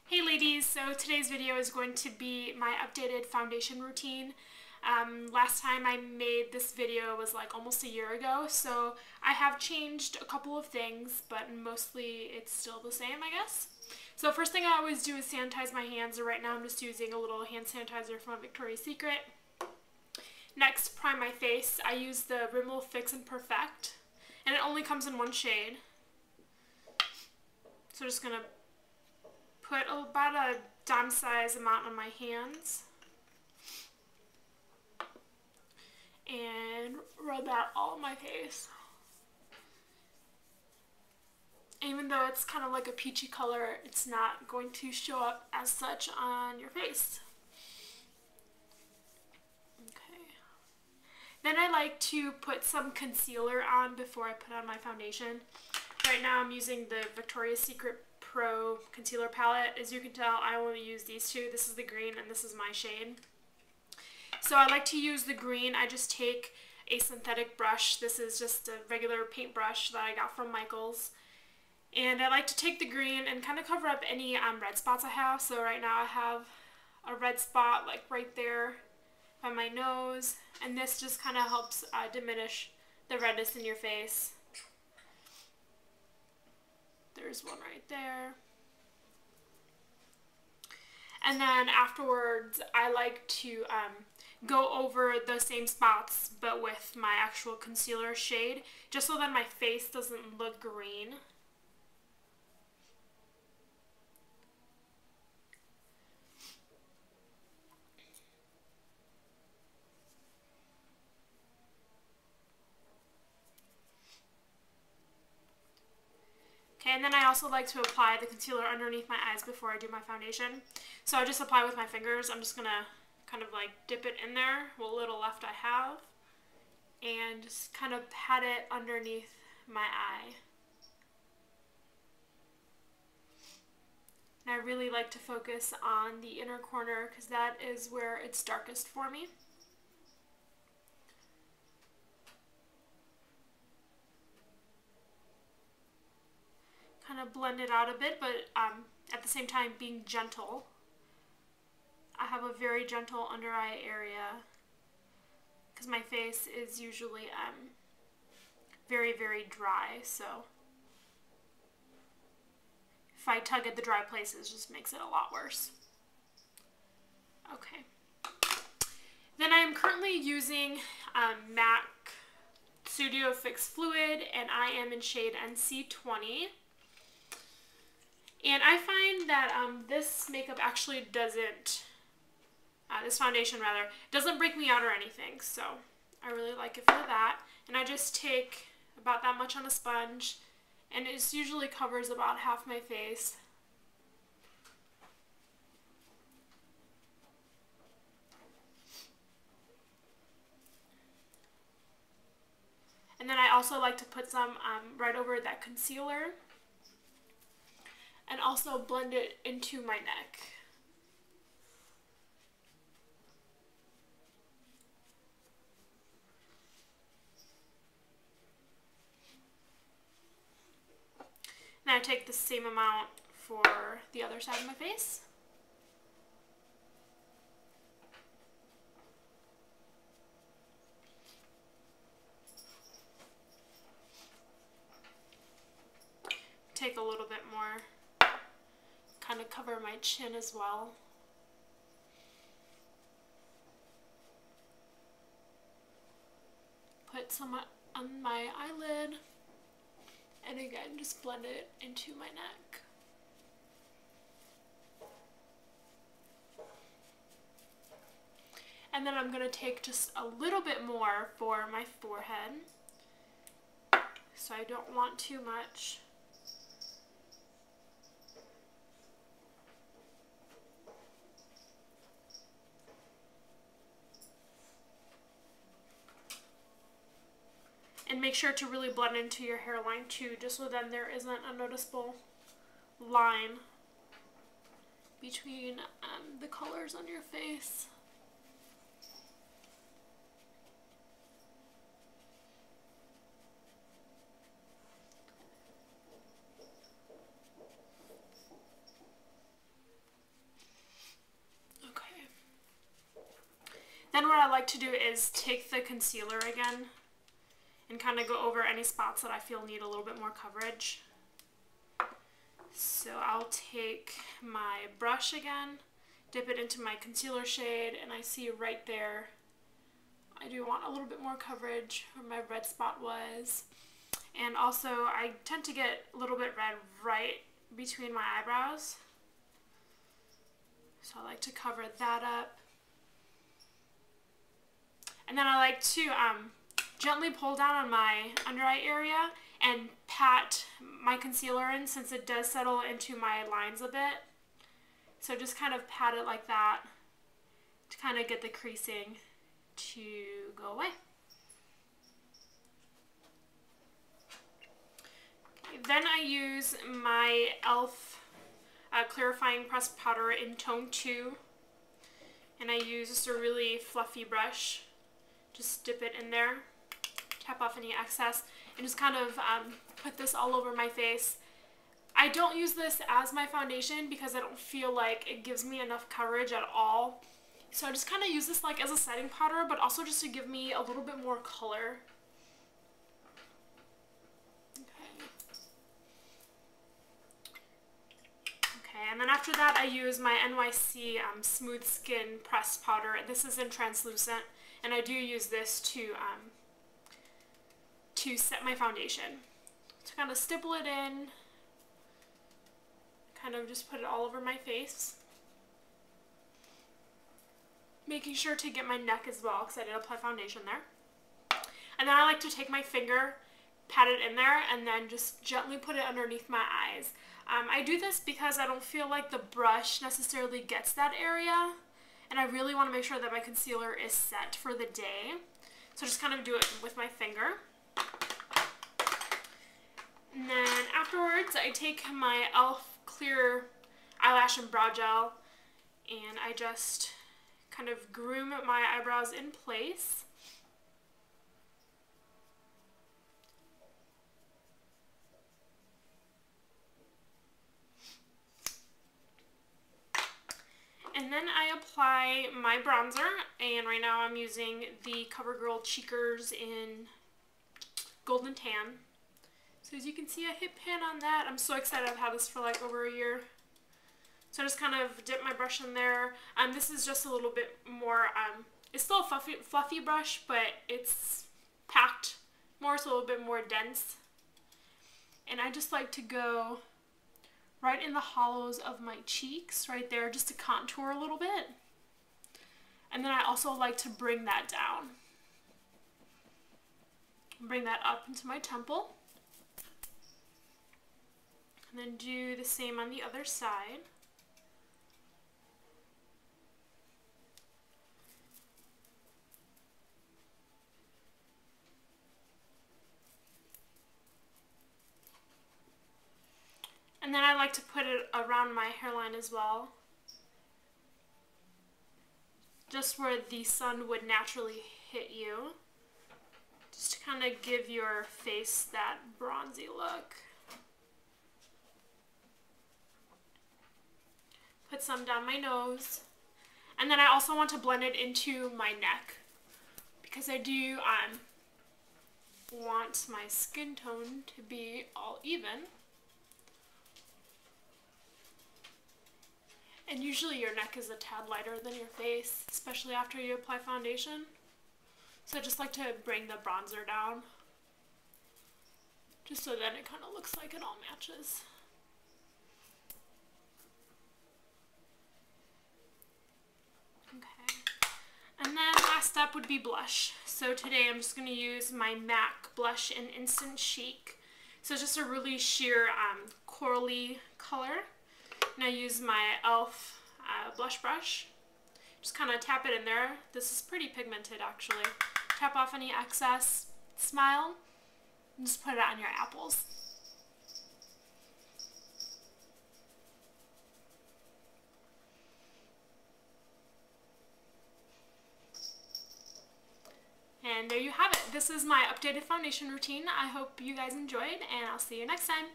Hey ladies, so today's video is going to be my updated foundation routine. Last time I made this video was like almost a year ago, so I have changed a couple of things, but mostly it's still the same, I guess. So first thing I always do is sanitize my hands, and right now I'm just using a little hand sanitizer from Victoria's Secret. Next, prime my face. I use the Rimmel Fix and Perfect, and it only comes in one shade. So just gonna put about a dime size amount on my hands and rub that all on my face. Even though it's kind of like a peachy color, it's not going to show up as such on your face. Okay. Then I like to put some concealer on before I put on my foundation. Right now I'm using the Victoria's Secret Pro Concealer Palette. As you can tell, I only use these two. This is the green and this is my shade. So I like to use the green. I just take a synthetic brush. This is just a regular paintbrush that I got from Michaels. And I like to take the green and kind of cover up any red spots I have. So right now I have a red spot like right there by my nose. And this just kind of helps diminish the redness in your face. There's one right there. And then afterwards, I like to go over the same spots, but with my actual concealer shade, just so that my face doesn't look green. Okay, and then I also like to apply the concealer underneath my eyes before I do my foundation. So I just apply with my fingers. I'm just going to kind of like dip it in there, what little left I have, and just kind of pat it underneath my eye. And I really like to focus on the inner corner because that is where it's darkest for me. Kind of blend it out a bit, but at the same time being gentle. I have a very gentle under eye area because my face is usually very, very dry, so if I tug at the dry places, it just makes it a lot worse. Okay. Then I am currently using MAC Studio Fix Fluid, and I am in shade NC20. And I find that this makeup actually doesn't, this foundation rather, doesn't break me out or anything. So I really like it for that. And I just take about that much on a sponge, and it usually covers about half my face. And then I also like to put some right over that concealer, and also blend it into my neck. And I take the same amount for the other side of my face. Take a little bit more. Kind of cover my chin as well. Put some on my eyelid, and again just blend it into my neck. And then I'm going to take just a little bit more for my forehead, so I don't want too much. And make sure to really blend into your hairline too, just so then there isn't a noticeable line between the colors on your face. Then what I like to do is take the concealer again and kind of go over any spots that I feel need a little bit more coverage. So I'll take my brush again, dip it into my concealer shade, and I see right there I do want a little bit more coverage where my red spot was. And also I tend to get a little bit red right between my eyebrows. So I like to cover that up. And then I like to gently pull down on my under eye area and pat my concealer in, since it does settle into my lines a bit. So just kind of pat it like that to kind of get the creasing to go away. Okay, then I use my e.l.f. Clarifying Pressed Powder in Tone 2. And I use just a really fluffy brush. Just dip it in there, tap off any excess, and just kind of put this all over my face. I don't use this as my foundation because I don't feel like it gives me enough coverage at all. So I just kind of use this like as a setting powder, but also just to give me a little bit more color. Okay, and then after that I use my NYC Smooth Skin Pressed Powder. This is in translucent, and I do use this to set my foundation. To kind of stipple it in, kind of just put it all over my face. Making sure to get my neck as well, because I did apply foundation there. And then I like to take my finger, pat it in there, and then just gently put it underneath my eyes. I do this because I don't feel like the brush necessarily gets that area, and I really want to make sure that my concealer is set for the day. So just kind of do it with my finger. And then afterwards I take my e.l.f. Clear Eyelash and Brow Gel, and I just kind of groom my eyebrows in place. And then I apply my bronzer, and right now I'm using the CoverGirl Cheekers in Golden Tan. So as you can see, I hit pan on that. I'm so excited. I've had this for like over a year. So I just kind of dip my brush in there. This is just a little bit more, it's still a fluffy brush, but it's packed more, so a little bit more dense. And I just like to go right in the hollows of my cheeks, right there, just to contour a little bit. And then I also like to bring that down. Bring that up into my temple. And then do the same on the other side. And then I like to put it around my hairline as well, just where the sun would naturally hit you, just to kind of give your face that bronzy look. Put some down my nose, and then I also want to blend it into my neck, because I do want my skin tone to be all even. And usually your neck is a tad lighter than your face, especially after you apply foundation. So I just like to bring the bronzer down, just so then it kind of looks like it all matches. Okay. And then last step would be blush. So today I'm just going to use my MAC blush in Instant Chic. So it's just a really sheer corally color. And I use my e.l.f. Blush brush. Just kind of tap it in there. This is pretty pigmented actually. Tap off any excess, smile, and just put it on your apples. And there you have it. This is my updated foundation routine. I hope you guys enjoyed, and I'll see you next time.